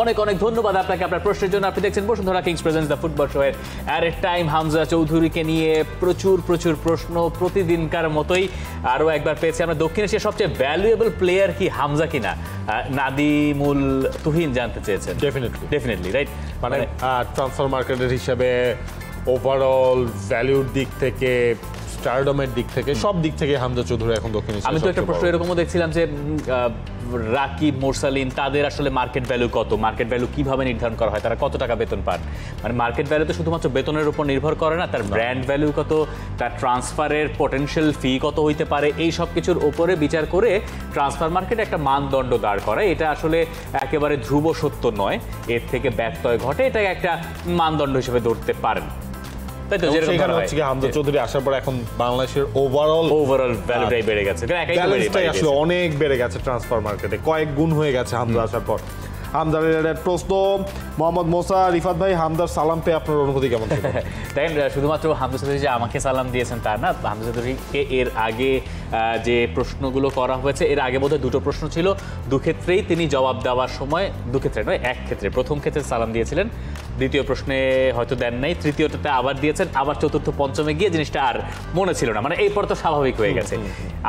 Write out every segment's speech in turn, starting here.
অনেক অনেক ধন্যবাদ আপনাকে আপনার প্রশ্নের জন্য। আপনি দেখছেন Bashundhara Kings presents the football show এর অ্যাট এ টাইম। হামজা চৌধুরীকে নিয়ে প্রচুর প্রচুর প্রশ্ন, প্রতিদিনকার মতোই আরও একবার পেয়েছি আমরা। দক্ষিণ এশিয়ার সবচেয়ে ভ্যালুয়েবল প্লেয়ার কি হামজা কিনা নাদিমুল তুহিন জানতে চেয়েছেন। Definitely right. মানে ট্রান্সফার মার্কেটের হিসাবে ওভারঅল ভ্যালুর দিক থেকে, স্টারডমের দিক থেকে, সব দিক থেকে হামজা চৌধুরী এখন দক্ষিণ এশিয়ার। আমি তো একটা প্রশ্ন এরকমও দেখছিলাম যে রাকিব, মোরসালিন তাদের আসলে মার্কেট ভ্যালু কত, মার্কেট ভ্যালু কিভাবে নির্ধারণ করা হয়, তারা কত টাকা বেতন পান। মানে মার্কেট ভ্যালু তো শুধুমাত্র বেতনের উপর নির্ভর করে না, তার ব্র্যান্ড ভ্যালু কত, তার ট্রান্সফারের পটেনশিয়াল ফি কত হইতে পারে, এই সব কিছুর ওপরে বিচার করে ট্রান্সফার মার্কেট একটা মানদণ্ড দাঁড় করায়। এটা আসলে একেবারে ধ্রুব সত্য নয়, এর থেকে ব্যত্যয় ঘটে, এটাকে একটা মানদণ্ড হিসেবে ধরতে পারেন। হামজা চৌধুরী আসার পর এখন বাংলাদেশের ওভারঅল ভ্যালুটাই বেড়ে গেছে, আসলে অনেক বেড়ে গেছে ট্রান্সফার মার্কেটে, কয়েক গুণ হয়ে গেছে হামজা আসার পর। হামদার প্রশ্ন, মোহাম্মদ মোসা রিফাত ভাই, হামদার সালাম পেয়ে আপনার অনুভূতি কেমন? দেখেন, শুধুমাত্র হামজা চৌধুরী যে আমাকে সালাম দিয়েছেন তা না, হামজা চৌধুরীকে এর আগে যে প্রশ্নগুলো করা হয়েছে, এর আগে বোধহয় দুটো প্রশ্ন ছিল, দুক্ষেত্রেই তিনি জবাব দেওয়ার সময়, দুক্ষেত্রে নয় এক ক্ষেত্রে, প্রথম ক্ষেত্রে সালাম দিয়েছিলেন, দ্বিতীয় প্রশ্নে হয়তো দেন নাই, তৃতীয়টাতে আবার দিয়েছেন, আবার চতুর্থ পঞ্চমে গিয়ে জিনিসটা আর মনে ছিল না। মানে এরপর তো স্বাভাবিক হয়ে গেছে।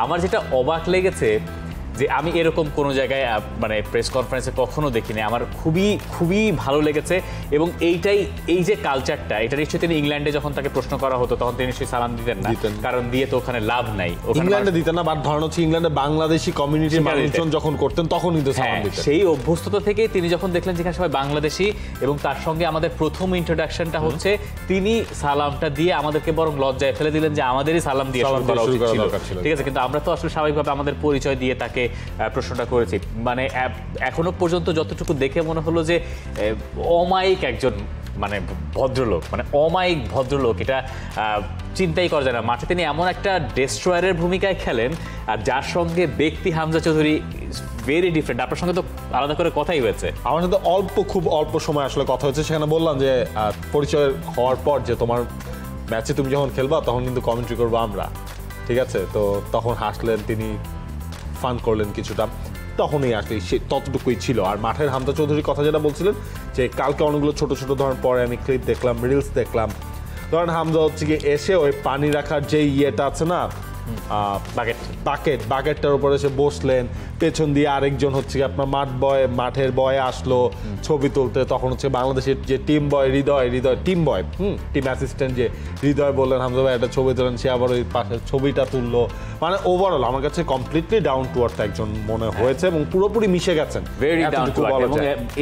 আমার যেটা অবাক লেগেছে যে আমি এরকম কোনো জায়গায় মানে প্রেস কনফারেন্সে কখনো দেখিনি, আমার খুবই খুবই ভালো লেগেছে। এবং এই যে কালচারটা, এটা নিশ্চয়ই তিনি ইংল্যান্ডে যখন তাকে প্রশ্ন করা হতো তখন তিনি নিশ্চয়ই সালাম দিতেন না, কারণ দিয়ে তো ওখানে লাভ নাই। ইংল্যান্ডে দিতেন না, বাট ধারণা হচ্ছে ইংল্যান্ডে বাংলাদেশি কমিউনিটির মানুষজন যখন করতেন তখন কিন্তু সালাম দিতেন। সেই অভ্যস্ততা থেকেই তিনি যখন দেখলেন যেখানে সবাই বাংলাদেশি এবং তার সঙ্গে আমাদের প্রথম ইন্ট্রোডাকশনটা হচ্ছে, তিনি সালামটা দিয়ে আমাদেরকে বরং লজ্জায় ফেলে দিলেন যে আমাদেরই সালাম দিয়ে শুরু করা উচিত ছিল। ঠিক আছে, কিন্তু আমরা তো আসলে স্বাভাবিকভাবে আমাদের পরিচয় দিয়ে তাকে প্রশ্নটা করেছি। মানে এখনো পর্যন্ত যতটুকু দেখে মনে হলো যে অমায়িক একজন মানে ভদ্রলোক, মানে অমায়িক ভদ্রলোক, এটা চিন্তাই করা যায় না। মাঠে তিনি এমন একটা ডেস্ট্রয়ারের ভূমিকায় খেলেন, আর যার সঙ্গে ব্যক্তি হামজা চৌধুরী ভেরি ডিফারেন্ট। আপনার সঙ্গে তো আলাদা করে কথাই হয়েছে। আমার সাথে খুব অল্প সময় আসলে কথা হয়েছে, সেখানে বললাম যে পরিচয় হওয়ার পর যে তোমার ম্যাচে তুমি যখন খেলবা তখন কিন্তু কমেন্ট্রি করবো আমরা, ঠিক আছে? তো তখন হাসলেন তিনি, ফান করলেন কিছুটা, তখনই আসলে ততটুকুই ছিল। আর মাঠের হামজা চৌধুরীর কথা যেটা বলছিলেন যে কালকে অনেকগুলো ছোট ছোট ধরেন পরে আমি ক্লিপ দেখলাম, রিলস দেখলাম, ধরেন হামজা হচ্ছে গিয়ে এসে ওই পানি রাখার যে ইয়েটা আছে না, বাকেটটার উপরে এসে বসলেন, পেছন দিয়ে আরেকজন হচ্ছে আপনার মাঠের বয় আসলো ছবি তুলতে, তখন হচ্ছে বাংলাদেশের যে টিম বয় হৃদয় টিম অ্যাসিস্ট্যান্ট যে হৃদয় বললেন হামজা ভাই একটা ছবি তোলেন, সে আবার ওই পাশের ছবিটা তুললো। মানে ওভারঅল আমার কাছে কমপ্লিটলি ডাউন টু আর্থ একজন মনে হয়েছে এবং পুরোপুরি মিশে গেছেন।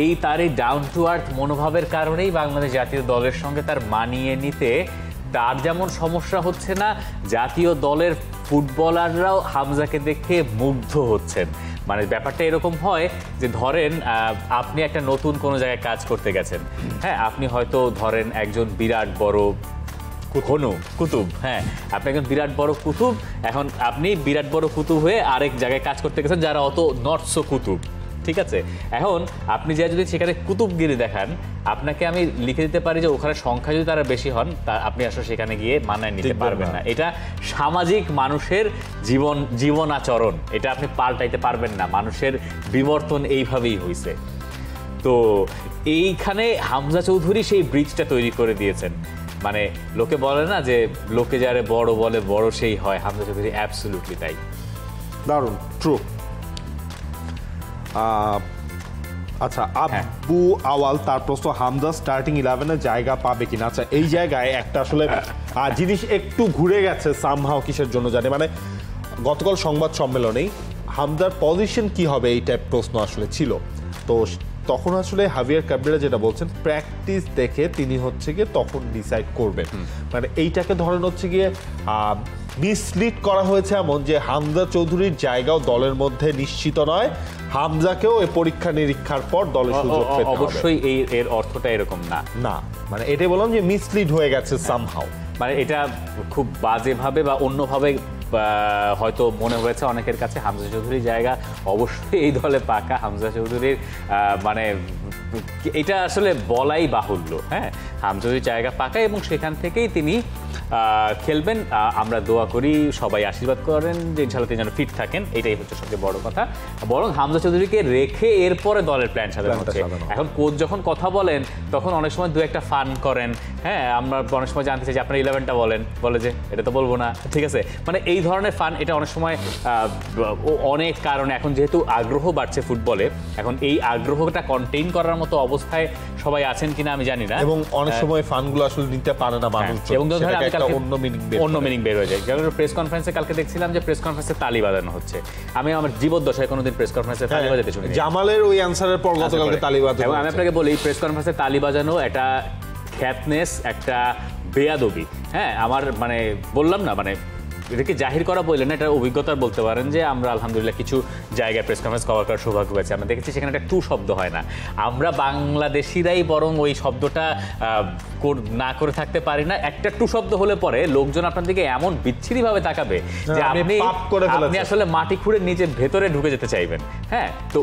এই তার এই ডাউন টু আর্থ মনোভাবের কারণেই বাংলাদেশ জাতীয় দলের সঙ্গে তার মানিয়ে নিতে তার যেমন সমস্যা হচ্ছে না, জাতীয় দলের ফুটবলাররাও হামজাকে দেখে মুগ্ধ হচ্ছেন। মানে ব্যাপারটা এরকম হয় যে ধরেন আপনি একটা নতুন কোনো জায়গায় কাজ করতে গেছেন, হ্যাঁ, আপনি হয়তো ধরেন একজন বিরাট বড় কুতুব, হ্যাঁ, আপনি একজন বিরাট বড় কুতুব, এখন আপনি বিরাট বড় কুতুব হয়ে আরেক জায়গায় কাজ করতে গেছেন যারা অত নট সো কুতুব, ঠিক আছে? এখন আপনি যা যদি সেখানে কুতুবগিরি দেখান, আপনাকে আমি লিখে দিতে পারি যে ওখানে সংখ্যা যদি তারা বেশি হন, তা আপনি আসলে সেখানে গিয়ে মানায় নিতে পারবেন না। এটা সামাজিক মানুষের জীবন আচরণ, এটা আপনি পাল্টাইতে পারবেন না। মানুষের বিবর্তন এইভাবেই হয়েছে। তো এইখানে হামজা চৌধুরী সেই ব্রিজটা তৈরি করে দিয়েছেন। মানে লোকে বলে না যে লোকে যারে বড় বলে বড় সেই হয়, হামজা চৌধুরী অ্যাবসলিউটলি তাই। দারুণ, ট্রু। আচ্ছা, আব্বু আওয়াল তার প্রশ্ন, হামজা স্টার্টিং 11-এ জায়গা পাবে কিনা? আচ্ছা, এই জায়গায় একটা আসলে জিনিস একটু ঘুরে গেছে সামহাও, কিসের জন্য জানি, মানে গতকাল সংবাদ সম্মেলনেই হামজার পজিশন কি হবে এই টাইপ প্রশ্ন আসলে ছিল। তো তখন আসলে হাভিয়ার ক্যাবরেরা যেটা বলছেন, প্র্যাকটিস দেখে তিনি হচ্ছে গিয়ে তখন ডিসাইড করবেন। মানে এইটাকে ধরেন হচ্ছে গিয়ে মিসলিড করা হয়েছে এমন যে হামজা চৌধুরীর জায়গাও দলের মধ্যে নিশ্চিত নয়, হামজাকেও এই পরীক্ষা নিরীক্ষার পর দলের সুযোগ পেতে হবে। অবশ্যই এর অর্থটা এরকম না, মানে এটাই বললাম যে মিসলিড হয়ে গেছে সামহাও। মানে এটা খুব বাজেভাবে বা অন্যভাবে হয়তো মনে হয়েছে অনেকের কাছে। হামজা চৌধুরীর জায়গা অবশ্যই এই দলে পাকা। হামজা চৌধুরীর মানে এটা আসলে বলাই বাহুল্য, হ্যাঁ, হামজা চৌধুরীর জায়গা পাকা এবং সেখান থেকেই তিনি খেলবেন। আমরা দোয়া করি, সবাই আশীর্বাদ করেন যে ইনশাআল্লাহ তিনি যেন ফিট থাকেন, এটাই হচ্ছে সবচেয়ে বড় কথা। বরং হামজা চৌধুরীকে রেখে এরপরে দলের প্ল্যান সাজানো হচ্ছে। এখন কোচ যখন কথা বলেন তখন অনেক সময় দু একটা ফান করেন, হ্যাঁ আমরা অনেক সময় জানতে চাই যে আপনার 11টা বলেন, বলে যে এটা তো বলবো না, ঠিক আছে, মানে এই ধরনের ফান, এটা অনেক সময় অনেক কারণে এখন যেহেতু আগ্রহ বাড়ছে ফুটবলে, এখন এই আগ্রহটা কন্টেইন করার মতো অবস্থায় সবাই আছেন কিনা আমি জানি না, এবং অনেক সময় ফানগুলো আসলে নিতে পারে না মানুষ, এবং অন্য মিনিং বের হয়ে যায়। যেমন প্রেস কনফারেন্সে কালকে দেখছিলাম যে প্রেস কনফারেন্সে তালি বাজানো হচ্ছে, আমি আমার জীবদ্দশায় কোনোদিন প্রেস কনফারেন্সে তালি বাজাতে শুনি। জামালের ওই অ্যানসারের পর গতকালকে তালি বাজানো, এবং আমি আপনাকে বলি প্রেস কনফারেন্সে তালি বাজানো একটা খ্যাতনেস, একটা বেয়াদবি। হ্যাঁ আমার মানে বললাম না, মানে এটাকে জাহির করা বললেন না, এটা অভিজ্ঞতার বলতে পারেন যে আমরা আলহামদুলিল্লাহ কিছু জায়গায় প্রেস কনফারেন্স কভার করার সৌভাগ্য পেয়েছি। আমরা দেখেছি সেখানে একটা টু শব্দ হয় না, আমরা বাংলাদেশিরাই বরং ওই শব্দটা না করে থাকতে পারি না। একটা টু শব্দ হলে পরে লোকজন আপনার দিকে এমন বিচ্ছিরিভাবে তাকাবে যে আপনি আসলে মাটি খুঁড়ে নিচে ভেতরে ঢুকে যেতে চাইবেন। হ্যাঁ, তো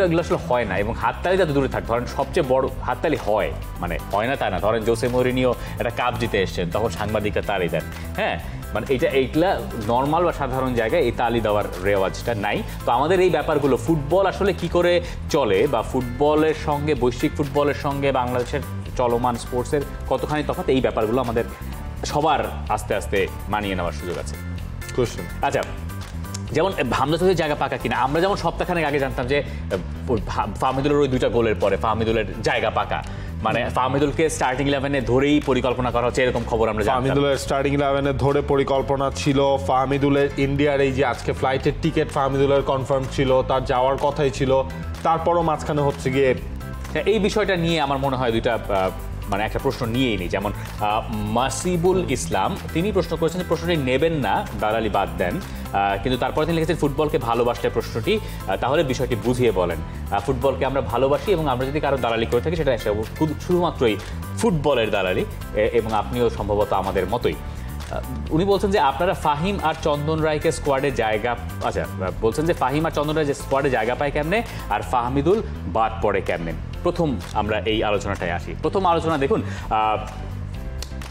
এগুলো আসলে হয় না। এবং হাততালি যাতে দূরে থাক, ধরেন সবচেয়ে বড় হাততালি হয়, মানে হয় না তা না, ধরেন জোসে মরিনিও একটা কাপ জিতে এসছেন, তখন সাংবাদিকরা তালি দেন। হ্যাঁ, মানে এইগুলা নর্মাল বা সাধারণ জায়গায় এই তালি দেওয়ার রেওয়াজটা নাই। তো আমাদের এই ব্যাপারগুলো, ফুটবল আসলে কি করে চলে বা ফুটবলের সঙ্গে, বৈশ্বিক ফুটবলের সঙ্গে বাংলাদেশের চলমান স্পোর্টসের কতখানি তফাৎ, এই ব্যাপারগুলো আমাদের সবার আস্তে আস্তে মানিয়ে নেওয়ার সুযোগ আছে। আচ্ছা, যেমন হামজা চৌধুরীর জায়গা পাকা কিনা, আমরা যেমন সপ্তাহখানেক আগে জানতাম যে ফাহমিদুলের ওই 2টা গোলের পরে ফাহমিদুলের জায়গা পাকা, মানে ফাহমিদুলকে স্টার্টিং 11-এ ধরেই পরিকল্পনা করা হচ্ছে, এরকম খবর আমরা জানতাম। ফাহমিদুলের স্টার্টিং 11-এ ধরে পরিকল্পনা ছিল, ফাহমিদুলের ইন্ডিয়ার এই যে আজকে ফ্লাইটের টিকিট ফাহমিদুলের কনফার্ম ছিল, তার যাওয়ার কথাই ছিল, তারপরও মাঝখানে হচ্ছে গিয়ে এই বিষয়টা নিয়ে আমার মনে হয় দুইটা মানে একটা প্রশ্ন নিয়েই নিই। যেমন মাসিবুল ইসলাম তিনি প্রশ্ন করেছেন যে প্রশ্নটি নেবেন না, দালালি বাদ দেন, কিন্তু তারপরে তিনি লিখেছেন ফুটবলকে ভালোবাসলে প্রশ্নটি, তাহলে বিষয়টি বুঝিয়ে বলেন। ফুটবলকে আমরা ভালোবাসি এবং আমরা যদি কারো দালালি করে থাকি সেটা শুধুমাত্রই ফুটবলের দালালি, এবং আপনিও সম্ভবত আমাদের মতোই। উনি বলছেন যে আপনারা ফাহিম আর চন্দন রায়কে স্কোয়াডে জায়গা, আচ্ছা বলছেন যে ফাহিম আর চন্দন রায় যে স্কোয়াডে জায়গা পায় কেমনে আর ফাহমিদুল বাদ পড়ে কেমনে। প্রথম আমরা এই আলোচনাটায় আসি। প্রথম আলোচনা দেখুন,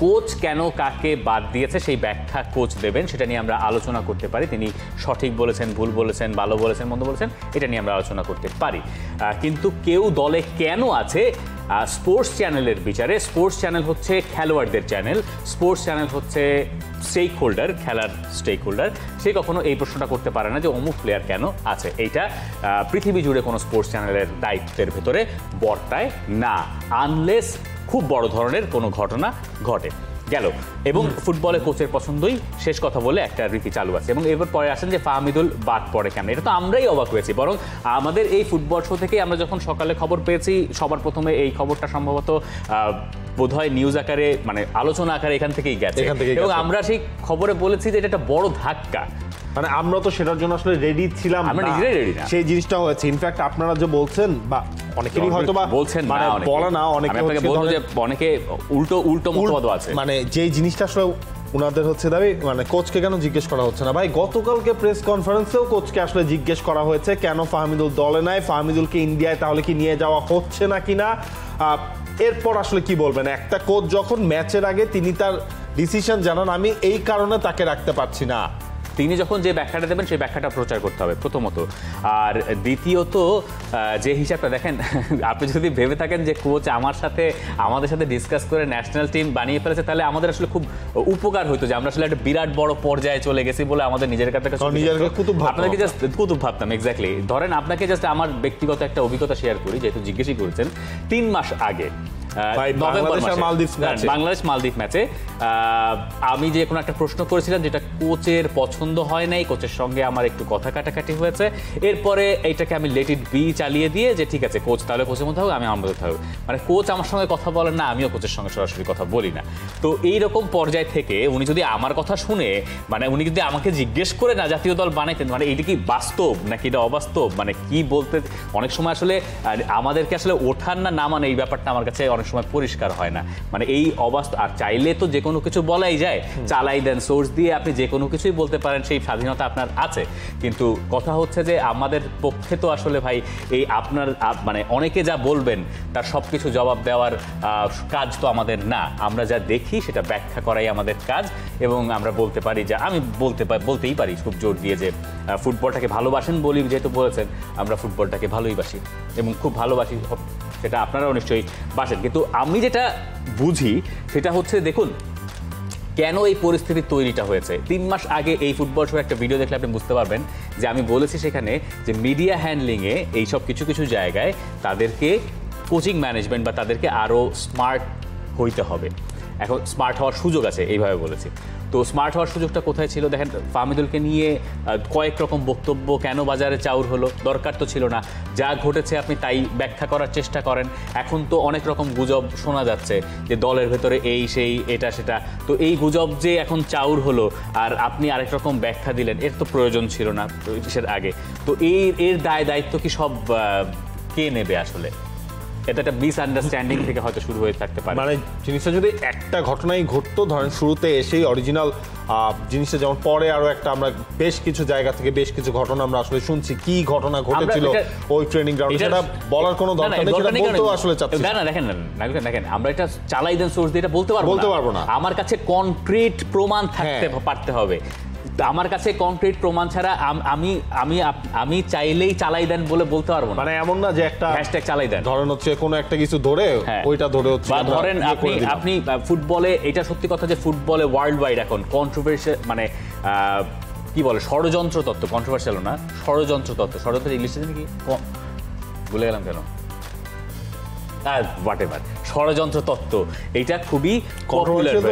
কোচ কেন কাকে বাদ দিয়েছে সেই ব্যাখ্যা কোচ দেবেন, সেটা নিয়ে আমরা আলোচনা করতে পারি। তিনি সঠিক বলেছেন, ভুল বলেছেন, ভালো বলেছেন, মন্দ বলেছেন, এটা নিয়ে আমরা আলোচনা করতে পারি। কিন্তু কেউ দলে কেন আছে, স্পোর্টস চ্যানেলের বিচারে, স্পোর্টস চ্যানেল হচ্ছে খেলোয়াড়দের চ্যানেল, স্পোর্টস চ্যানেল হচ্ছে স্টেক হোল্ডার, খেলার স্টেক হোল্ডার, সে কখনো এই প্রশ্নটা করতে পারে না যে অমুক প্লেয়ার কেন আছে। এইটা পৃথিবী জুড়ে কোনো স্পোর্টস চ্যানেলের দায়িত্বের ভেতরে বর্তায় না, আনলেস খুব বড় ধরনের কোনো ঘটনা ঘটে গেল। এবং ফুটবলে কোচের পছন্দই শেষ কথা বলে একটা রীতি চালু আছে। এবং এরপর পরে আসেন যে ফাহমিদুল বাদ পড়ে কেমন, এটা তো আমরাই অবাক হয়েছি। বরং আমাদের এই ফুটবল শো থেকে আমরা যখন সকালে খবর পেয়েছি, সবার প্রথমে এই খবরটা সম্ভবত বোধহয় নিউজ আকারে, মানে আলোচনা আকারে এখান থেকেই গেছে, এবং আমরা সেই খবরে বলেছি যে এটা একটা বড় ধাক্কা। মানে আমরা তো সেটার জন্য আসলে রেডি ছিলাম, আমরা নিজেরাই রেডি না, সেই জিনিসটা হয়েছে। ইনফ্যাক্ট আপনারা যে বলছেন বা অনেকেরই হয়তো বা বলছেন মানে বলা না, অনেকে উল্টো মতবাদ আছে, মানে যেই জিনিসটা আসলে উনাদের হচ্ছে দাবি, মানে কোচকে কেন জিজ্ঞেস করা হচ্ছে না। ভাই গতকালকে প্রেস কনফারেন্সেও কোচকে আসলে জিজ্ঞেস করা হয়েছে কেন ফাহমিদুল দলে নাই, ফাহমিদুলকে ইন্ডিয়ায় তাহলে কি নিয়ে যাওয়া হচ্ছে না কিনা। এরপর আসলে কি বলবেন, একটা কোচ যখন ম্যাচের আগে তিনি তার ডিসিশন জানান, আমি এই কারণে তাকে রাখতে পারছি না, তিনি যখন যে ব্যাখ্যাটা দেবেন সেই ব্যাখ্যাটা প্রচার করতে হবে প্রথমত। আর দ্বিতীয়ত যে হিসাবটা দেখেন, আপনি যদি ভেবে থাকেন যে কোচ আমাদের সাথে ডিসকাস করে ন্যাশনাল টিম বানিয়ে ফেলেছে, তাহলে আমাদের আসলে খুব উপকার হতো যে আমরা আসলে একটা বিরাট বড় পর্যায়ে চলে গেছি বলে আমাদের নিজের কাছে আপনাকে জাস্ট কুতুব ভাবতাম। এক্স্যাক্টলি, ধরেন আপনাকে জাস্ট আমার ব্যক্তিগত একটা অভিজ্ঞতা শেয়ার করি, যেহেতু জিজ্ঞেসই করেছেন। 3 মাস আগে বাংলাদেশ মালদ্বীপ ম্যাচে আমি যে কোনো একটা প্রশ্ন করেছিলাম যেটা কোচের পছন্দ হয় নাই, কোচের সঙ্গে আমার একটু কথা কাটাকাটি হয়েছে। এরপরে এইটাকে আমি লেট ইট বি চালিয়ে দিয়ে যে ঠিক আছে কোচ তাহলে কোচের মধ্যে হবে, আমি আমার মধ্যে থাকবো, মানে কোচ আমার সঙ্গে কথা বলেন না, আমিও কোচের সঙ্গে সরাসরি কথা বলি না। তো এইরকম পর্যায় থেকে উনি যদি আমার কথা শুনে, মানে উনি যদি আমাকে জিজ্ঞেস করে না জাতীয় দল বানাইতেন, মানে এইটা কি বাস্তব নাকি এটা অবাস্তব, মানে কি বলতে, অনেক সময় আসলে আমাদেরকে আসলে ওঠান না নামান এই ব্যাপারটা আমার কাছে অনেক সময় পরিষ্কার হয় না, মানে এই অবস্থা। আর চাইলে তো যে কোনো কিছু বলাই যায়, চালাই দেন সোর্স দিয়ে আপনি যে কোনো কিছুই বলতে পারেন, সেই স্বাধীনতা আপনার আছে। কিন্তু কথা হচ্ছে যে আমাদের পক্ষে তো আসলে ভাই এই আপনার মানে অনেকে যা বলবেন তার সব কিছু জবাব দেওয়ার কাজ তো আমাদের না। আমরা যা দেখি সেটা ব্যাখ্যা করাই আমাদের কাজ, এবং আমরা বলতে পারি যে আমি বলতেই পারি খুব জোর দিয়ে যে ফুটবলটাকে ভালোবাসেন বলি, যেহেতু বলেছেন আমরা ফুটবলটাকে ভালোই বাসি এবং খুব ভালোবাসি, সেটা আপনারাও নিশ্চয়ই বাসেন। কিন্তু আমি যেটা বুঝি সেটা হচ্ছে, দেখুন কেন এই পরিস্থিতির তৈরিটা হয়েছে। 3 মাস আগে এই ফুটবল শোর একটা ভিডিও দেখলে আপনি বুঝতে পারবেন যে আমি বলেছি সেখানে যে মিডিয়া হ্যান্ডলিংয়ে এইসব কিছু কিছু জায়গায় তাদেরকে কোচিং ম্যানেজমেন্ট বা তাদেরকে আরও স্মার্ট হইতে হবে। এখন স্মার্ট হওয়ার সুযোগ আছে, এইভাবে বলেছি। তো স্মার্ট হওয়ার সুযোগটা কোথায় ছিল? দেখেন ফাহমিদুলকে নিয়ে কয়েক রকম বক্তব্য, কেন বাজারে চাউর হলো, দরকার তো ছিল না, যা ঘটেছে আপনি তাই ব্যাখ্যা করার চেষ্টা করেন। এখন তো অনেক রকম গুজব শোনা যাচ্ছে যে দলের ভেতরে এই সেই এটা সেটা, তো এই গুজব যে এখন চাউর হলো আর আপনি আরেক রকম ব্যাখ্যা দিলেন, এর তো প্রয়োজন ছিল না কিসের আগে। তো এর দায়িত্ব কি সব কে নেবে আসলে? এটা একটা মিসআন্ডারস্ট্যান্ডিং থেকে হয়তো শুরু হয়ে থাকতে পারে। মানে জিনিসটা যদি একটা ঘটনাই ঘটতো, ধরেন শুরুতে এসেই অরিজিনাল জিনিসটা, যেমন পরে আরো একটা আমরা বেশ কিছু জায়গা থেকে বেশ কিছু ঘটনা আমরা আসলে শুনছি, কি ঘটনা ঘটেছিল ওই ট্রেনিং গ্রাউন্ডে, সেটা বলার কোনো দরকার নেই, সেটা বলতেও আসলে চাচ্ছি না। দেখেন আমরা এটা চালাই দেন সোর্স দিয়ে এটা বলতে পারবো না। আমার কাছে কনক্রিট প্রমাণ থাকতে পারতে হবে। আমার কাছে কনক্রিট প্রমাণ ছাড়া আমি চাইলেই চালাই দেন বলে বলতে পারবো না। মানে এমন না যে একটা হ্যাশট্যাগ চালাই দেন, ধরেন হচ্ছে কোনো একটা কিছু ধরে ওইটা ধরে হচ্ছে, বা ধরেন আপনি ফুটবলে, এটা সত্যি কথা যে ফুটবলে ওয়ার্ল্ড ওয়াইড এখন কন্ট্রোভার্সিয়াল, মানে কি বলে, ষড়যন্ত্র তত্ত্ব, কন্ট্রোভার্সিয়াল না, ষড়যন্ত্র তত্ত্ব, ষড়যন্ত্র ইংলিশে জানি কি, ভুলে গেলাম কেন, হোয়াটএভার, ষড়যন্ত্র তত্ত্ব এটা খুবই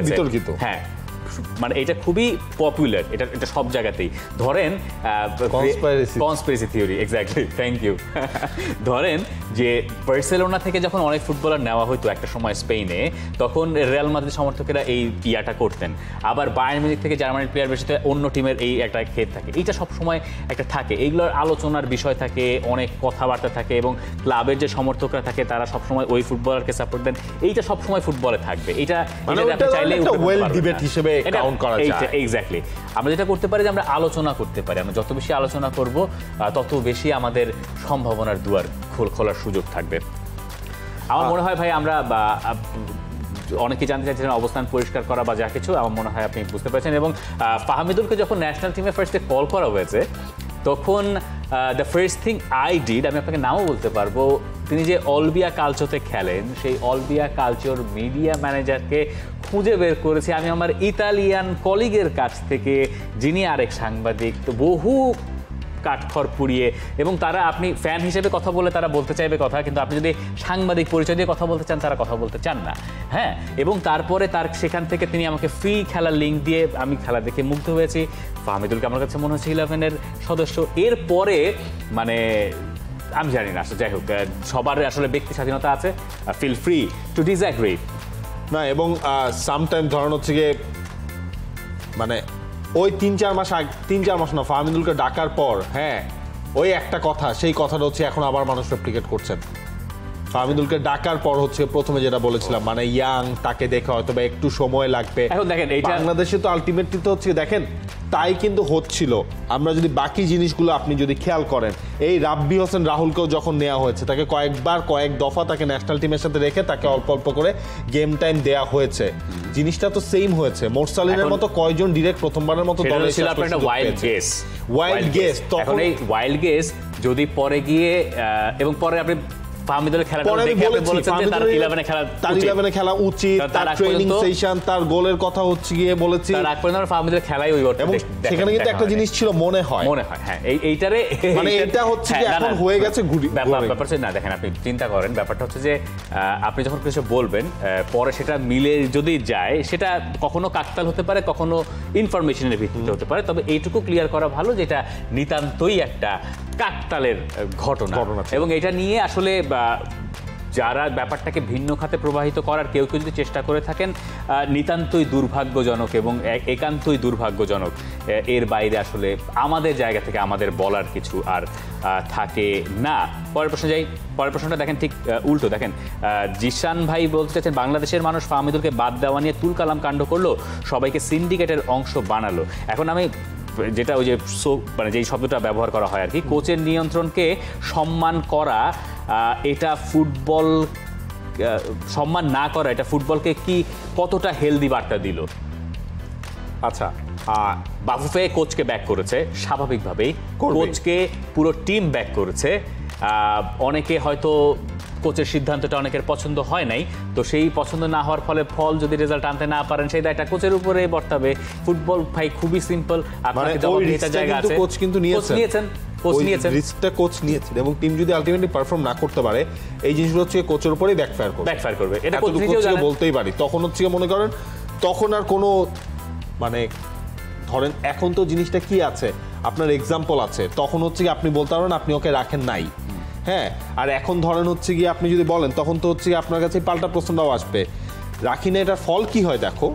বিতর্কিত। হ্যাঁ, মানে এটা খুবই পপুলার, এটা সব জায়গাতেই। ধরেন conspiracy theory, exactly, thank you. ধরেন যে বার্সেলোনা থেকে যখন অনেক ফুটবলার নেওয়া হতো একটা সময় স্পেনে, তখন রিয়াল মাদ্রিদ সমর্থকেরা এই ইয়াটা করতেন। আবার বায়ার্ন মিউনিখ থেকে জার্মানির প্লেয়ার বেশিতে অন্য টিমের এই একটা ক্ষেত থাকে, এইটা সবসময় একটা থাকে, এইগুলোর আলোচনার বিষয় থাকে, অনেক কথাবার্তা থাকে, এবং ক্লাবের যে সমর্থকরা থাকে তারা সবসময় ওই ফুটবলারকে সাপোর্ট দেন। এইটা সবসময় ফুটবলে থাকবে, এটা চাইলে ডিবেট হিসেবে কাউন্ট করা যায়। এক্স্যাক্টলি, আমরা যেটা করতে পারি যে আমরা আলোচনা করতে পারি, আমরা যত বেশি আলোচনা করব তত বেশি আমাদের সম্ভাবনার দুয়ার খোলার সুযোগ থাকবে। আমার মনে হয় ভাই, আমরা অনেকে জানতে চাইছিলেন অবস্থান পরিষ্কার করা বা যা কিছু, আমার মনে হয় আপনি বুঝতে পেরেছেন। এবং ফাহমিদুলকে যখন ন্যাশনাল টিমে ফার্স্টে কল করা হয়েছে, তখন the first thing I did, আমি আপনাকে নামও বলতে পারবো, তিনি যে অলবিয়া কালচোতে খেলেন, সেই অলবিয়া কালচোর মিডিয়া ম্যানেজারকে খুঁজে বের করেছি আমি আমার ইতালিয়ান কলিগের কাছ থেকে, যিনি আরেক সাংবাদিক, তো বহু কাঠখড় পুড়িয়ে, এবং তারা, আপনি ফ্যান হিসেবে কথা বলে তারা বলতে চাইবে কথা, কিন্তু আপনি যদি সাংবাদিক পরিচয় দিয়ে কথা বলতে চান, তারা কথা বলতে চান না। হ্যাঁ, এবং তারপরে সেখান থেকে তিনি আমাকে ফ্রি খেলার লিঙ্ক দিয়ে, আমি খেলা দেখে মুগ্ধ হয়েছি। ফাহমিদুলকে আমার কাছে মনে হচ্ছে 11-এর সদস্য। এরপরে মানে আমি জানি না, যাই হোক, সবার আসলে ব্যক্তি স্বাধীনতা আছে, ফিল ফ্রি টু ডিসঅ্যাগ্রি না। এবং সামটাইম ধরেন হচ্ছে গিয়ে, মানে ওই 3-4 মাস না, ফাহমিদুলকে ডাকার পর, হ্যাঁ, ওই একটা কথা, সেই কথাটা হচ্ছে এখন আবার মানুষ রেপ্লিকেট করছেন। ফাহমিদুলকে ডাকার পর হচ্ছে প্রথমে যেটা বলেছিলাম, মানে ইয়াং, তাকে দেখে হয়তো বা একটু সময় লাগবে। এখন দেখেন, বাংলাদেশে তো আলটিমেটলি তো হচ্ছে, দেখেন তাই কিন্তু হচ্ছিল। আমরা যদি বাকি জিনিসগুলো আপনি যদি খেয়াল করেন, এই রাব্বি হোসেন রাহুলকেও যখন নেওয়া হয়েছে, তাকে কয়েক দফা তাকে ন্যাশনাল টিমের সাথে রেখে তাকে অল্প অল্প করে গেম টাইম দেয়া হয়েছে। জিনিসটা তো সেম হয়েছে। মোরসালিনের মতো কয়জন ডিরেক্ট প্রথমবারের মতো দলে ছিল, একটা ওয়াইল্ড গেস। তখন এই ওয়াইল্ড গেস যদি পরে গিয়ে, এবং পরে আপনি ফাহমিদুলের খেলাটা দেখে আপনি বলেছেন যে তার 11-এ খেলা উচিত, তার ট্রেনিং সেশন, তার গোলের কথা হচ্ছে গিয়ে বলেছি, তার আগ পর্যন্ত ফাহমিদুলের খেলাই ওই এবং সেখানে কিন্তু একটা জিনিস ছিল, মনে হয় হ্যাঁ, এইটারে মানে এটা হচ্ছে কি এখন হয়ে গেছে ব্যাপারটা না। দেখেন, আপনি চিন্তা করেন, ব্যাপারটা হচ্ছে যে আপনি যখন কিছু বলবেন, পরে সেটা মিলে যদি যায়, সেটা কখনো কাকতাল হতে পারে, কখনো ইনফরমেশনের ভিত্তিতে হতে পারে। তবে এইটুকু ক্লিয়ার করা ভালো যে এটা নিতান্তই একটা কাকতালের ঘটনা, এবং এটা নিয়ে আসলে যারা ব্যাপারটাকে ভিন্ন খাতে প্রবাহিত করার কেউ যদি চেষ্টা করে থাকেন, নিতান্তই দুর্ভাগ্যজনক এবং একান্তই দুর্ভাগ্যজনক। এর বাইরে আসলে আমাদের জায়গা থেকে আমাদের বলার কিছু আর থাকে না। পরের প্রশ্নে যাই। পরের প্রশ্নটা দেখেন ঠিক উল্টো। দেখেন, জিশান ভাই বলতে চাচ্ছেন, বাংলাদেশের মানুষ ফাহমিদুলকে বাদ দেওয়া নিয়ে তুলকালাম কাণ্ড করলো, সবাইকে সিন্ডিকেটের অংশ বানালো। এখন আমি যেটা ওই যে মানে যেই শব্দটা ব্যবহার করা হয় আর কি, কোচের নিয়ন্ত্রণকে সম্মান করা, এটা ফুটবল সম্মান না করা, এটা ফুটবলকে কি কতটা হেলদি বার্তা দিল? আচ্ছা, বাফুফে কোচকে ব্যাক করেছে স্বাভাবিকভাবেই, কোচকে পুরো টিম ব্যাক করেছে। অনেকে হয়তো কোচের সিদ্ধান্তটা অনেকের পছন্দ হয় নাই, তো সেই পছন্দ না হওয়ার ফলে ফল যদি রেজাল্ট আনতে না পারেন, সেই দায়টা কোচের উপরে বর্তাবে। ফুটবল ভাই খুবই সিম্পল, আপনাকে জবাবদিহিতার জায়গা আছে। কোচ কিন্তু নিয়েছেন, রিস্কটা কোচ নিয়েছেন, এবং টিম যদি আলটিমেটলি পারফর্ম না করতে পারে, এই জিনিসগুলো হচ্ছে কোচের উপরেই ব্যাকফায়ার করবে। এটা কোচ বলতেই পারি। তখন হচ্ছে মনে করেন, তখন আর কোনো মানে ধরেন এখন তো জিনিসটা কি আছে, আপনার এক্সাম্পল আছে, তখন হচ্ছে কি আপনি বলতে পারেন আপনি ওকে রাখেন নাই, হ্যাঁ। আর এখন ধরেন হচ্ছে কি আপনি যদি বলেন, তখন তো হচ্ছে আপনার কাছে পাল্টা প্রশ্নটাও আসবে, রাখি না, এটার ফল কি হয় দেখো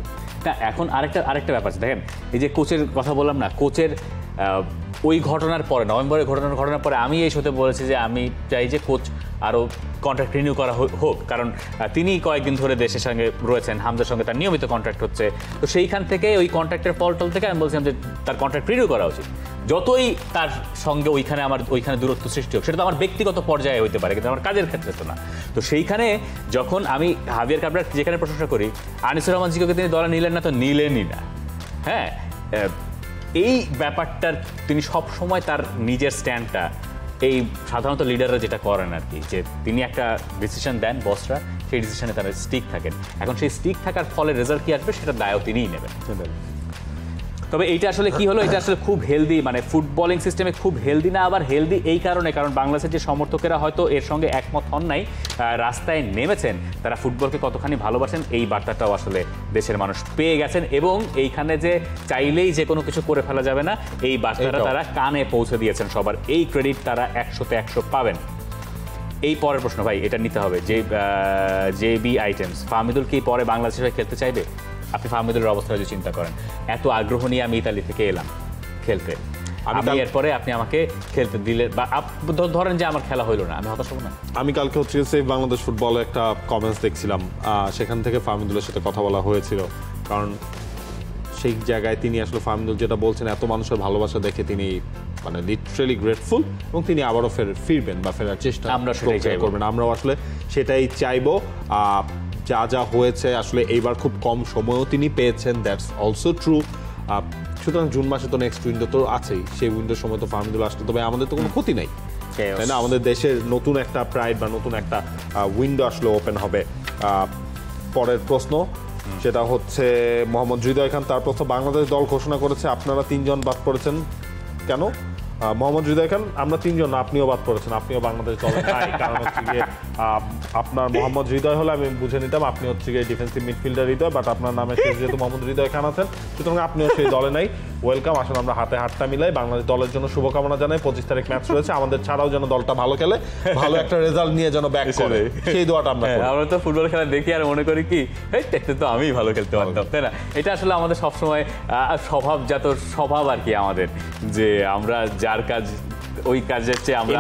না। এখন আরেকটা ব্যাপার আছে, দেখেন এই যে কোচের কথা বললাম না, কোচের ওই ঘটনার পরে, নভেম্বরের ঘটনার পরে আমি এই শোতে বলেছি যে আমি চাই যে কোচ আরও কন্ট্রাক্ট রিনিউ করা হোক, কারণ তিনি কয়েকদিন ধরে দেশের সঙ্গে রয়েছেন, হামজার সঙ্গে তার নিয়মিত কন্ট্রাক্ট হচ্ছে। তো সেইখান থেকে ওই কন্ট্রাক্টের ফলটল থেকে আমি বলছিলাম যে তার কন্ট্রাক্ট রিনিউ করা উচিত। যতই তার সঙ্গে ওইখানে দূরত্ব সৃষ্টি হোক, সেটা তো আমার ব্যক্তিগত পর্যায়ে হতে পারে, কিন্তু আমার কাজের ক্ষেত্রে তো না। তো সেইখানে যখন আমি হাভিয়ার কাবরার যেখানে প্রশংসা করি, আনিসুর রহমান জিকোকে তিনি দলে নিলেন না, তো নিলেনই না, হ্যাঁ। এই ব্যাপারটার তিনি সব সময় তার নিজের স্ট্যান্ডটা, এই সাধারণত লিডাররা যেটা করেন আর কি, যে তিনি একটা ডিসিশন দেন, বসরা সেই ডিসিশনে তারা স্টিক থাকেন। এখন সেই স্টিক থাকার ফলে রেজাল্ট কি আসবে, সেটা দায়ও তিনিই নেবেন। তবে এইটা আসলে কি হলো, এটা আসলে খুব হেলদি, মানে ফুটবলিং সিস্টেমে খুব হেলদি না, আবার হেলদি এই কারণে, কারণ বাংলাদেশের যে সমর্থকেরা হয়তো এর সঙ্গে একমত হন নাই, রাস্তায় নেমেছেন, তারা ফুটবলকে কতখানি ভালোবাসেন এই বার্তাটাও আসলে দেশের মানুষ পেয়ে গেছেন। এবং এইখানে যে চাইলেই যে কোনো কিছু করে ফেলা যাবে না, এই বার্তাটা তারা কানে পৌঁছে দিয়েছেন সবার, এই ক্রেডিট তারা 100-তে 100 পাবেন। এই পরের প্রশ্ন ভাই, এটা নিতে হবে যে জেবি আইটেমস, ফাহমিদুল কি পরে বাংলাদেশের হয়ে খেলতে চাইবে? আপনি ফাহমিদুলের অবস্থা যদি চিন্তা করেন, এত আগ্রহ নিয়ে আমি ইতালি থেকে এলাম খেলতে, আমি এরপরে আপনি আমাকে খেলতে দিলে, বা ধরেন যে আমার খেলা হইলো না, আমি হতাশ হব না? আমি কালকে হচ্ছে সেই বাংলাদেশ ফুটবলে একটা কমেন্টস দেখছিলাম, সেখান থেকে ফাহমিদুলের সাথে কথা বলা হয়েছিল, কারণ সেই জায়গায় তিনি আসলে ফাহমিদুল যেটা বলছেন, এত মানুষের ভালোবাসা দেখে তিনি মানে লিটারেলি গ্রেটফুল, এবং তিনি আবারও ফিরবেন বা ফেরার চেষ্টা আমরা সেটাই করবেন। আমরাও আসলে সেটাই চাইবো। যা হয়েছে আসলে এইবার খুব কম সময়ও তিনি পেয়েছেন, দ্যাটস অলসো ট্রু। সুতরাং জুন মাসে তো নেক্সট উইন্ডো তো আছেই, সেই উইন্ডোর সময় তো ফাহমিদুল আসলে, তবে আমাদের তো কোনো ক্ষতি নেই, তাই না? আমাদের দেশের নতুন একটা প্রাইড বা নতুন একটা উইন্ডো আসলে ওপেন হবে। পরের প্রশ্ন, সেটা হচ্ছে মোহাম্মদ হৃদয় খান, তার প্রশ্ন, বাংলাদেশ দল ঘোষণা করেছে, আপনারা 3 জন বাদ পড়েছেন কেন? মোহাম্মদ হৃদয় খান, আমরা 3 জন, আপনিও বাদ পড়েছেন, আপনিও বাংলাদেশ দলে নাই, কারণ হচ্ছে গিয়ে আপনার মোহাম্মদ হৃদয় হলে আমি বুঝে নিতাম আপনি হচ্ছে গিয়ে ডিফেন্সিভ মিডফিল্ডার হৃদয়, বাট আপনার নামে যেহেতু মোহাম্মদ হৃদয় খান আছেন, সুতরাং আপনিও সেই দলে নাই। ওয়েলকাম, আসলে আমরা হাতে হাতটা মিলাই, বাংলাদেশ দলের জন্য শুভকামনা জানাই। 25 তারিখ ম্যাচ রয়েছে, আমাদের ছাড়াও যেন দলটা ভালো খেলে, ভালো একটা রেজাল্ট নিয়ে যেন ব্যাক করে, সেই দোয়াটা আমরা করি। আমরা তো ফুটবল খেলা দেখি আর মনে করি কি, দেখতে তো আমি ভালো খেলতে পারতাম, তাই না? এটা আসলে আমাদের সবসময় স্বভাবজাত স্বভাব আর কি আমাদের, যে আমরা যার কাজ ওই কাজের চেয়ে আমরা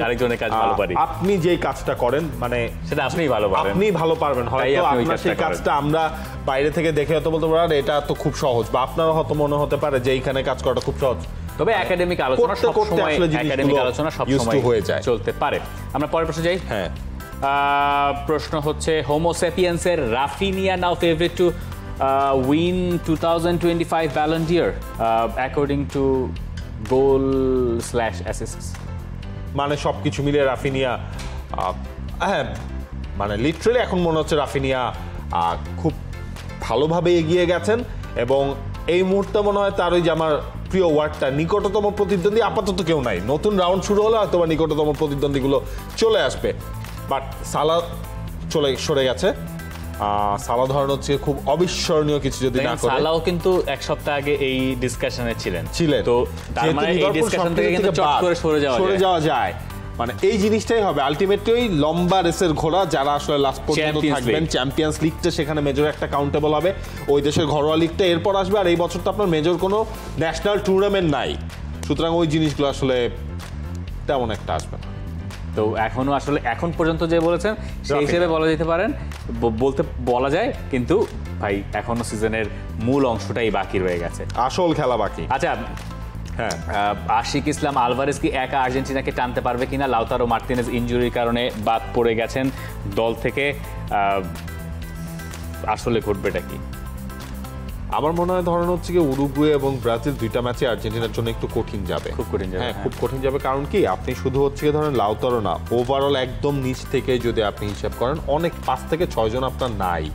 আরেকজনের কাজ ভালো পারি। আপনি যেই কাজটা করেন, মানে সেটা আপনিই ভালো পারেন, আপনি ভালো পারবেন, হয়তো আপনার সেই কাজটা আমরা বাইরে থেকে দেখে হয়তো বলতে পারি এটা তো খুব সহজ, বা আপনারও হয়তো মনে হতে পারে যে এইখানে কাজ করাটা খুব সহজ। তবে একাডেমিক আলোচনা সবসময় হয়ে যায়, চলতে পারে। আমরা পরের প্রশ্নে যাই। হ্যাঁ, প্রশ্ন হচ্ছে, হোমো স্যাপিয়েন্সের Raphinha now favourite to win 2025 Ballon d'Or according to goal assists? মানে সবকিছু মিলিয়ে রাফিনিয়া, হ্যাঁ, মানে লিটারালি এখন মনে হচ্ছে রাফিনিয়া খুব ভালোভাবে এগিয়ে গেছেন, এবং এই মুহূর্তে মনে হয় তার ওই যে আমার প্রিয় ওয়ার্ডটা, নিকটতম প্রতিদ্বন্দ্বী আপাতত কেউ নাই। নতুন রাউন্ড শুরু হলে হয়তো বা নিকটতম প্রতিদ্বন্দ্বীগুলো চলে আসবে, বাট সালা সরে গেছে। সালা ধরন হচ্ছে খুব অবিস্মরণীয় কিছু যদি না করে। সালাও কিন্তু এক সপ্তাহ আগে এই ডিসকাশনে ছিলেন, তো তার মানে এই ডিসকাশন থেকে কিন্তু চট করে সরে যাওয়া যায়। মানে এই জিনিসটাই হবে আলটিমেটলি ওই লম্বা রেসের ঘোড়া, যারা আসলে লাস্ট পর্যন্ত থাকবেন। চ্যাম্পিয়ন্স লিগটা সেখানে মেজর একটা কাউন্টেবল হবে, ওই দেশের ঘরোয়া লিগটা এরপর আসবে। আর এই বছর তো আপনার মেজর কোনো ন্যাশনাল টুর্নামেন্ট নাই, সুতরাং ওই জিনিসগুলো আসলে তেমন একটা আসবে না। তো এখনো আসলে এখন পর্যন্ত যে বলেছেন সেই হিসেবে বলা যেতে পারেন, বলা যায়, কিন্তু ভাই এখনো সিজনের মূল অংশটাই বাকি রয়ে গেছে, আসল খেলা বাকি। আচ্ছা হ্যাঁ, আশিক ইসলাম আলভারেজ কি একা আর্জেন্টিনাকে টানতে পারবে কিনা? লাউতারো মার্টিনেজ ইনজুরির কারণে বাদ পড়ে গেছেন দল থেকে, আসলে ঘটবেটা কি? আমার মনে হয় ধরেন হচ্ছে কি উরুগুয়ে এবং ব্রাজিল দুইটা ম্যাচে আর্জেন্টিনার জন্য একটু কঠিন যাবে, খুব কঠিন যাবে। হ্যাঁ খুব কঠিন যাবে। কারণ কি আপনি শুধু হচ্ছে কি ধরেন লাউতারো না, ওভারঅল একদম নিচ থেকে যদি আপনি হিসাব করেন অনেক 5 থেকে 6 জন আপনার নাই।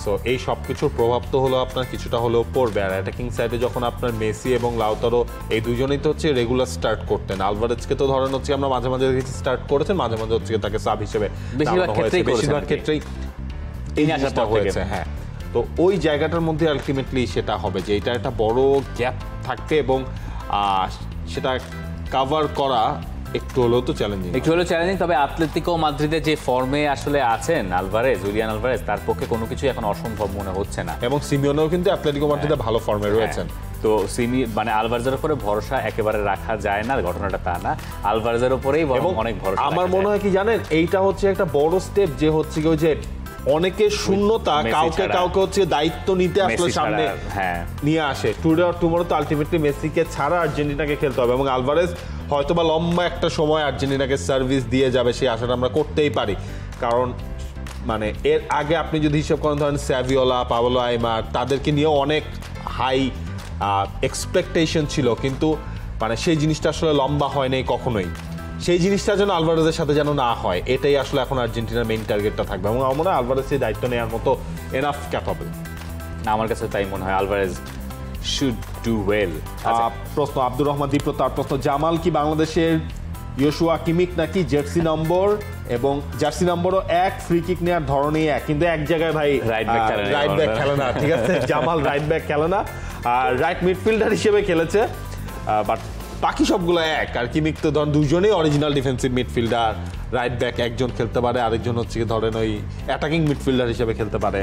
সো এই সব কিছুর প্রভাব তো হলো আপনার কিছুটা হলেও পড়বে। আর অ্যাটাকিং সাইডে যখন আপনার মেসি এবং লাউতারো এই দুজনেই তো হচ্ছে রেগুলার স্টার্ট করতেন, আলভারেজকে তো ধরেন হচ্ছে আমরা মাঝে মাঝে দেখেছি স্টার্ট করেছেন, মাঝে মাঝে হচ্ছে তাকে সাব হিসেবে বেশিরভাগ ক্ষেত্রেই এই জিনিসটা হয়েছে। হ্যাঁ, তো ওই জায়গাটার মধ্যে আলটিমেটলি সেটা হবে যে এটা একটা বড় গ্যাপ থাকবে এবং সেটা কাভার করা একটু হলেও তো চ্যালেঞ্জিং, তবে আতলেতিকো মাদ্রিদে যে ফর্মে আসলে আছেন জুলিয়ান আলভারেজ, তার পক্ষে কোনো কিছু এখন অসম্ভব মনে হচ্ছে না। এবং সিমিওনেও কিন্তু আতলেতিকো মাদ্রিদে ভালো ফর্মে রয়েছেন। তো মানে আলভারেজের উপরে ভরসা একেবারে রাখা যায় না, ঘটনাটা তা না, আলভারেজের উপরেই অনেক ভরসা। আমার মনে হয় কি জানেন, এইটা হচ্ছে একটা বড় স্টেপ যে হচ্ছে কি ওই যে অনেকের শূন্যতা কাউকে হচ্ছে দায়িত্ব নিতে আসলে সামনে নিয়ে আসে। টুডে অর টুমরো তো আলটিমেটলি মেসিকে ছাড়া আর্জেন্টিনাকে খেলতে হবে এবং আলভারেজ হয়তোবা লম্বা একটা সময় আর্জেন্টিনাকে সার্ভিস দিয়ে যাবে, সেই আশাটা আমরা করতেই পারি। কারণ মানে এর আগে আপনি যদি হিসাব করেন ধরেন স্যাভিওলা, পাওলো আইমার, তাদেরকে নিয়েও অনেক হাই এক্সপেকটেশন ছিল, কিন্তু মানে সেই জিনিসটা আসলে লম্বা হয় নাই কখনোই। সেই জিনিসটা যেন আলভারেজের সাথে যেন না হয়, এটাই আসলে এখন আর্জেন্টিনার মেইন টার্গেটটা থাকবে। এবং আমার মনে হয় আলভারেজ সেই দায়িত্ব নেওয়ার মতো এনাফ ক্যাপাবল। আমার কাছে তাই মনে হয়, আলভারেজ শুড ডু ওয়েল। প্রশ্ন আব্দুর রহমান দীপ্র, তার প্রশ্ন, জামাল কি বাংলাদেশের ইয়োশুয়া কিমিক নাকি জার্সি নম্বর? এবং জার্সি নম্বরও এক, ফ্রি কিক নেওয়ার ধরনই এক, কিন্তু এক জায়গায় ভাই রাইট ব্যাক খেলে না, ঠিক আছে? জামাল রাইট ব্যাক খেলে না, আর রাইট মিডফিল্ডার হিসেবে খেলেছে, বাট বাকি সবগুলো এক। আর কিমিক তো ধরেন দুজনেই original defensive midfielder, right back একজন খেলতে পারে, আরেকজন হচ্ছে ধরেন ওই অ্যাটাকিং মিডফিল্ডার হিসেবে খেলতে পারে।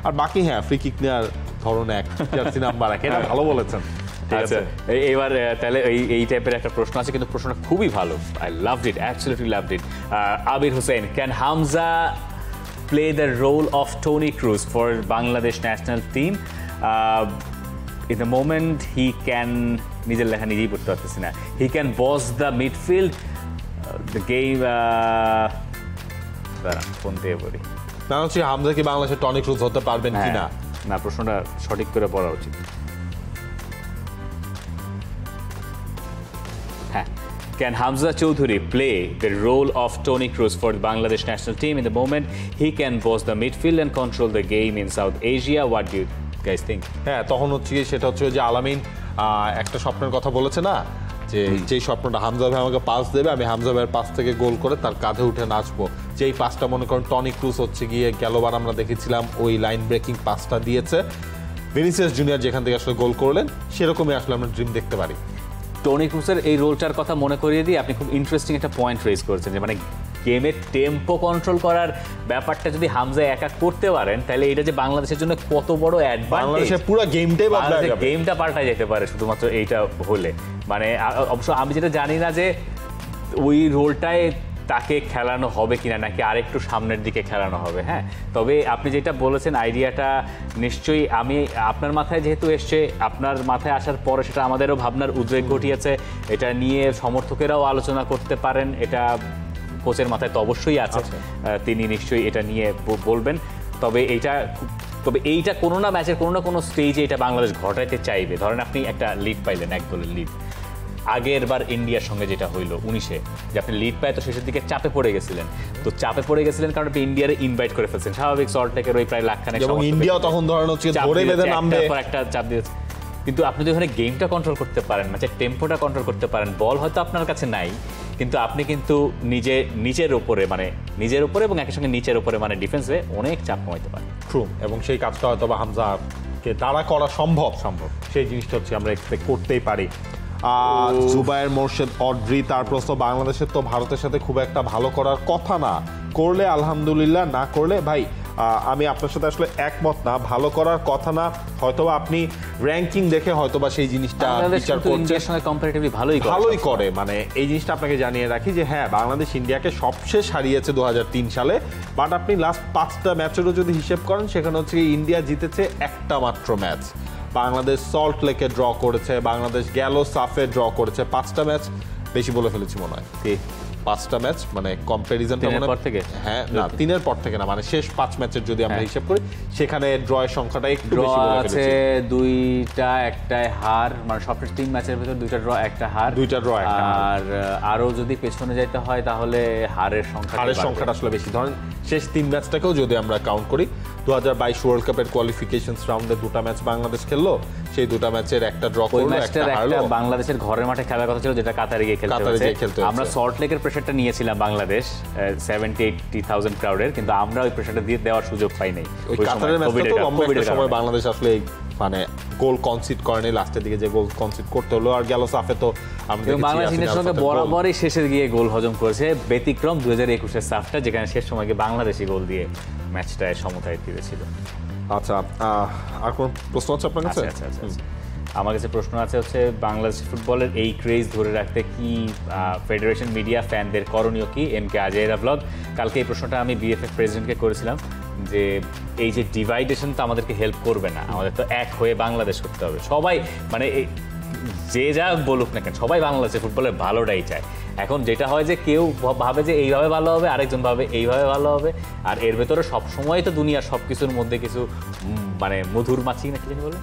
আর বাকি হ্যাঁ ফ্রি কিক নেওয়ার ধরন এক, জার্সি নাম্বার এক, এটা ভালো বলেছেন। আচ্ছা, এবার তাহলে এই টাইপের একটা প্রশ্ন আছে, কিন্তু প্রশ্নটা খুবই ভালো, I loved it, absolutely loved it. Abir Hossain, can Hamza play the role of Tony Kroos for Bangladesh national team? In the moment he can, নিজের লেখা নিজেই পড়তে পারতেছি না, he can boss the midfield, the game, phone দিয়ে বলি না হচ্ছে হামজা কি বাংলাদেশের টনি ক্রুজ হতে পারবেন কিনা? না, প্রশ্নটা সঠিক করে পড়া উচিত। হ্যাঁ, can Hamza Choudhury play the role of Toni Kroos for the Bangladesh national team? In the moment he can boss the midfield and control the game in South Asia. What do you guys think? হ্যাঁ, তখন হচ্ছে সেটা হচ্ছে যে আলামিন একটা স্বপ্নের কথা বলেছে না, যে যেই স্বপ্নটা হামজা ভাই আমাকে পাস দেবে, আমি হামজা ভাইয়ের পাস থেকে গোল করে তার কাঁধে উঠে নাচবো, যেই পাসটা মনে করেন টনি ক্রুজ হচ্ছে গিয়ে গেলবার আমরা দেখেছিলাম ওই লাইন ব্রেকিং পাসটা দিয়েছে ভিনিসিয়াস জুনিয়র, যেখান থেকে আসলে গোল করলেন, সেরকমই আসলে আমরা ড্রিম দেখতে পারি। টনি ক্রুজের এই রোলটার কথা মনে করিয়ে দিয়ে আপনি খুব ইন্টারেস্টিং একটা পয়েন্ট রেজ করেছেন, যে মানে গেমের টেম্পো কন্ট্রোল করার ব্যাপারটা যদি হামজা একা করতে পারেন, তাহলে এটা যে বাংলাদেশের জন্য কত বড় অ্যাডভান্টেজ, পুরো গেমটাই বদলে যাবে, গেমটা পাল্টায় যেতে পারে শুধুমাত্র এইটা হলে। মানে অবশ্য আমি যেটা জানি না যে ওই রোলটায় তাকে খেলানো হবে কিনা, নাকি আরেকটু সামনের দিকে খেলানো হবে। হ্যাঁ, তবে আপনি যেটা বলেছেন আইডিয়াটা নিশ্চয়ই আমি আপনার মাথায় যেহেতু এসছে, আপনার মাথায় আসার পরে সেটা আমাদেরও ভাবনার উদ্বেগ ঘটিয়েছে, এটা নিয়ে সমর্থকেরাও আলোচনা করতে পারেন, এটা কোচের মাথায় তো অবশ্যই আছে, তিনি নিশ্চয়ই এটা নিয়ে বলবেন। তবে এইটা কোনো না ম্যাচের কোনো না কোনো স্টেজে এটা বাংলাদেশ ঘটাইতে চাইবে। ধরেন আপনি একটা লিড পাইলেন, এক দলের লিড, আগের বার ইন্ডিয়ার সঙ্গে যেটা হইলো 19-এ, যে আপনি লিড পায় তো শেষের দিকে চাপে পড়ে গেছিলেন, তো চাপে পড়ে গেছিলেন কারণ আপনি ইন্ডিয়ারে ইনভাইট করে ফেলছেন, স্বাভাবিক সল্টলেকের ওই প্রায় লাখখানেক, এবং ইন্ডিয়াও তখন ধরেন হচ্ছে ধরে বেঁধে নামবে, একটা চাপ দিয়েছে। কিন্তু আপনি যদি ওখানে গেমটা কন্ট্রোল করতে পারেন, ম্যাচের টেম্পোটা কন্ট্রোল করতে পারেন, বল হয়তো আপনার কাছে নাই, কিন্তু আপনি কিন্তু নিজের উপরে এবং একই সঙ্গে নিচের উপরে মানে ডিফেন্সে অনেক চাপ কমাইতে পারেন। ট্রু, এবং সেই কাজটা হয়তো বা হামজাকে দ্বারা করা সম্ভব, সেই জিনিসটা হচ্ছে আমরা এক্সপেক্ট করতেই পারি। জুবায়ের মোর্শেদ অড্রি, তার প্রশ্ন বাংলাদেশের তো ভারতের সাথে খুব একটা ভালো করার কথা না, করলে আলহামদুলিল্লাহ, না করলে ভাই আমি আপনার সাথে আসলে একমত না, ভালো করার কথা না, হয়তোবা আপনি র্যাঙ্কিং দেখে হয়তোবা সেই জিনিসটা বিচার করছেন, ইন্ডিয়ার সঙ্গে কম্পারেটিভলি ভালোই করে। মানে এই জিনিসটা আপনাকে জানিয়ে রাখি যে হ্যাঁ, বাংলাদেশ ইন্ডিয়াকে সবশেষ হারিয়েছে 2003 সালে, বাট আপনি লাস্ট 5টা ম্যাচেরও যদি হিসেব করেন সেখানে হচ্ছে ইন্ডিয়া জিতেছে একটা মাত্র ম্যাচ, বাংলাদেশ সল্ট লেকে ড্র করেছে, বাংলাদেশ গেল সাফে ড্র করেছে, 5টা ম্যাচ, বেশি বলে ফেলেছি মনে হয়, 5টা ম্যাচ, মানে কম্প্যারিজনটা মনে পর থেকে, হ্যাঁ না 3-এর পর থেকে না, মানে শেষ 5 ম্যাচের যদি আমরা হিসাব করি সেখানে ড্রয়ের সংখ্যাটা একটু বেশি বলে ফেলেছি, আছে 2টা একটাই হার, মানে সবচেয়ে 3 ম্যাচের ভিতর 2টা ড্র একটা হার, আর আরো যদি পেছনে যাইতে হয় তাহলে হারের সংখ্যাটা আসলে বেশি। ধরেন শেষ 3 ম্যাচটাকেও যদি আমরা কাউন্ট করি, 2022 ওয়ার্ল্ড কাপের কোয়ালিফিকেশনস রাউন্ডে 2টা ম্যাচ বাংলাদেশ খেললো, সেই 2টা ম্যাচের একটা ড্র করলো, একটা হারলো। বাংলাদেশের ঘরের মাঠে খেলার কথা ছিল, যেটা কাতারে গিয়ে খেলতে হয়েছে। আমরা সল্ট লেকের প্রেসারটা নিয়েছিলাম বাংলাদেশ 70-80,000 ক্রাউডের, কিন্তু আমরা ওই প্রেসারটা দিয়ে দেওয়ার সুযোগ পাই নাই। ওই কাতারের ম্যাচটা তো লম্বা একটা সময় বাংলাদেশ আসলে মানে গোল কনসিড করেনি, লাস্টের দিকে যে গোল কনসিড করতে হলো, আর গেল সাফে তো আমরা বাংলাদেশের সঙ্গে বরাবরই শেষের গিয়ে গোল হজম করেছে, ব্যতিক্রম 2021-এর সাফটা, যেখানে শেষ সময় গিয়ে বাংলাদেশি গোল দিয়ে ম্যাচটায় সমতায় ফিরেছিল। আচ্ছা, আর কোন প্রশ্ন আছে আপনার কাছে? আচ্ছা, আমার কাছে প্রশ্ন আছে হচ্ছে, বাংলাদেশ ফুটবলের এই ক্রেজ ধরে রাখতে কি ফেডারেশন মিডিয়া ফ্যানদের করণীয় কি? MK আজেরা ব্লগ। কালকে এই প্রশ্নটা আমি BFF প্রেসিডেন্টকে করেছিলাম, যে এই যে ডিভাইডেশন তো আমাদেরকে হেল্প করবে না, আমাদের তো এক হয়ে বাংলাদেশ করতে হবে। সবাই মানে যে যা বলুক না কেন, সবাই বাংলাদেশের ফুটবলের ভালোটাই চায়। এখন যেটা হয় যে কেউ ভাবে যে এইভাবে ভালো হবে, আরেকজন ভাবে এইভাবে ভালো হবে, আর এর ভেতরে সবসময় তো দুনিয়ার সব কিছুর মধ্যে কিছু মানে মধুর মাছি না কি জানি বলে,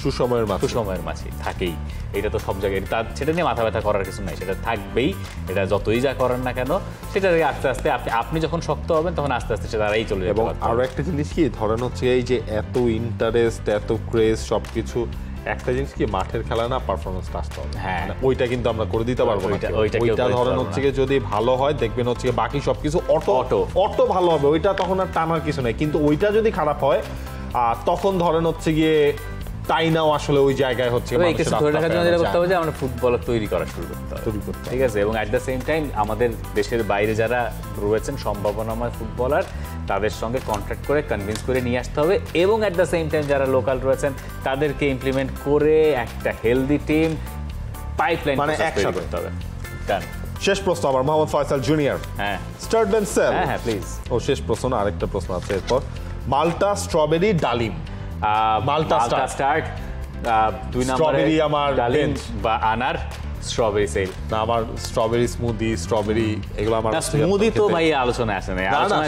সুসময়ের মাছি থাকেই। এটা তো সব জায়গায়, সেটা নিয়ে মাথা ব্যথা করার কিছু নাই, সেটা থাকবেই। এটা যতই যা করেন না কেন, সেটা আস্তে আস্তে আপনি যখন শক্ত হবেন তখন আস্তে আস্তে সেটাই চলে যাবে। এবং আরো একটা জিনিস কি, ধরেন হচ্ছে এই যে এত ইন্টারেস্ট, এত ক্রেজ, সবকিছু, একটা জিনিস কি, মাঠের খেলা না, পারফরমেন্সটা আসতে হবে। হ্যাঁ, ওইটা কিন্তু আমরা করে দিতে পারবো না। ওইটা ধরেন হচ্ছে যদি ভালো হয়, দেখবেন হচ্ছে বাকি সবকিছু অটো ভালো হবে, ওইটা তখন আর টানার কিছু নেই। কিন্তু ওইটা যদি খারাপ হয়, তখন ধরেন হচ্ছে গিয়ে তাই নাও আসলে ওই জায়গায় হচ্ছে আমরা ফুটবলার তৈরি করা শুরু করতে হবে, ঠিক আছে? এবং অ্যাট দ্য সেম টাইম আমাদের দেশের বাইরে যারা রয়েছেন সম্ভাবনাময় ফুটবলার, তাদের সঙ্গে কন্ট্যাক্ট করে কনভিন্স করে নিয়ে আসতে হবে, এবং অ্যাট দ্য সেম টাইম যারা লোকাল রয়েছেন তাদেরকে ইমপ্লিমেন্ট করে একটা হেলদি টিম পাইপলাইন মানে একসাথে করতে হবে। ডান। শেষ প্রশ্ন আমার, মোহাম্মদ ফয়সাল জুনিয়র। হ্যাঁ, স্টার্ট দেন সেল। হ্যাঁ প্লিজ। ও শেষ প্রশ্ন না, আরেকটা প্রশ্ন আছে এরপর। মাল্টা, স্ট্রবেরি, ডালিম। মাল্টা স্টার্ট, 2 নম্বরে আমার ডালিম বা আনার, স্ট্রবেরি সেল। না, আমার স্ট্রবেরি স্মুদি, স্ট্রবেরি এগুলো আমার স্মুদি তো ভাই আলোচনায় আসে না।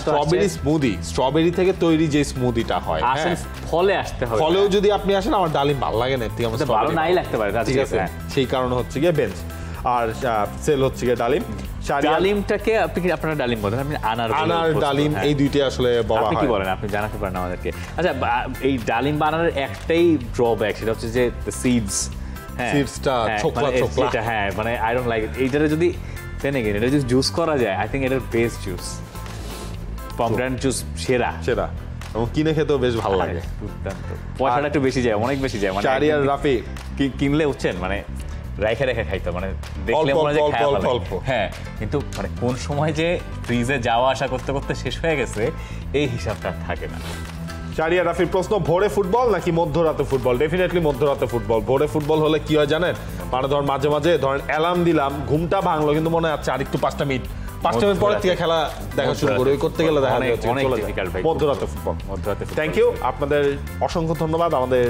স্ট্রবেরি স্মুদি, স্ট্রবেরি থেকে তৈরি যে স্মুদিটা হয়, ফলে আসতে হবে। ফলেও যদি আপনি আসেন, আমার ডালিম ভালো লাগে না, ঠিক আছে, ভালো নাই লাগতে পারে, ঠিক আছে, সেই কারণে হচ্ছে গিয়ে বেঞ্চ, আর সেল হচ্ছে গিয়ে ডালিম। ডালিমটাকে আপনারা ডালিম বলেন, আপনি আনার ডালিম, এই দুইটাই আসলে বলা হয়। আপনি কি বলেন, আপনি জানাতে পারেন আমাদেরকে। আচ্ছা, এই ডালিম বানানোর একটাই ড্রব্যাক, সেটা হচ্ছে যে সিডস, সিডসটা ছোকলা, হ্যাঁ, মানে আই ডোন্ট লাইক ইট। এইটারে যদি এটা যদি জুস করা যায়, আই থিংক এটার বেস্ট জুস, পমগ্রানেট জুস সেরা, এবং কিনে খেতেও বেশ ভালো লাগে। পয়সাটা একটু বেশি যায়, অনেক বেশি যায়, মানে শাহরিয়ার রাফি কিনলে উঠছেন, মানে রেখে খাইতো, মানে দেখলে মনে হয় হ্যাঁ, কিন্তু মানে কোন সময় যে ফ্রিজে যাওয়া আসা করতে করতে শেষ হয়ে গেছে, এই হিসাবটা থাকে না। শাহরিয়ার রাফির প্রশ্ন, ভোরে ফুটবল নাকি মধ্যরাতে ফুটবল? ডেফিনেটলি মধ্যরাতে ফুটবল। ভোরে ফুটবল হলে কি হয় জানেন, মানে ধরেন মাঝে মাঝে ধরেন অ্যালার্ম দিলাম, ঘুমটা ভাঙলো, কিন্তু মনে হচ্ছে আরেকটু 5 মিনিট পরে থেকে খেলা দেখা শুরু করে, করতে গেলে দেখা যাচ্ছে মধ্যরাতে ফুটবল। থ্যাংক ইউ, আপনাদের অসংখ্য ধন্যবাদ আমাদের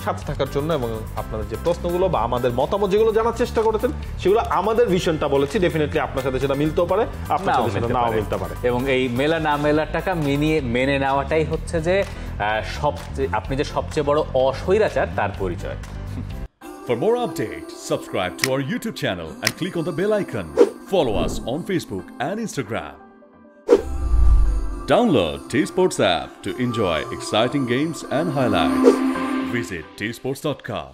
সাথে থাকার জন্য, এবং আপনাদের যে প্রশ্নগুলো বা আমাদের মতামত যেগুলো জানার চেষ্টা করেছেন, সেগুলো আমাদের ভিশনটা বলেছি, ডেফিনেটলি আপনার সাথে সেটা মিলতেও পারে, আপনার সাথে সেটা নাও মিলতে পারে। এবং এই মেলা না মেলার টাকা মেনে নেওয়াটাই হচ্ছে যে আপনি যে সবচেয়ে বড় অস্বৈরাচার, তার পরিচয়। For more updates, subscribe to our YouTube channel and click on the bell icon. Follow us on Facebook and Instagram. Download T-Sports app to enjoy exciting games and highlights. Visit tsports.com.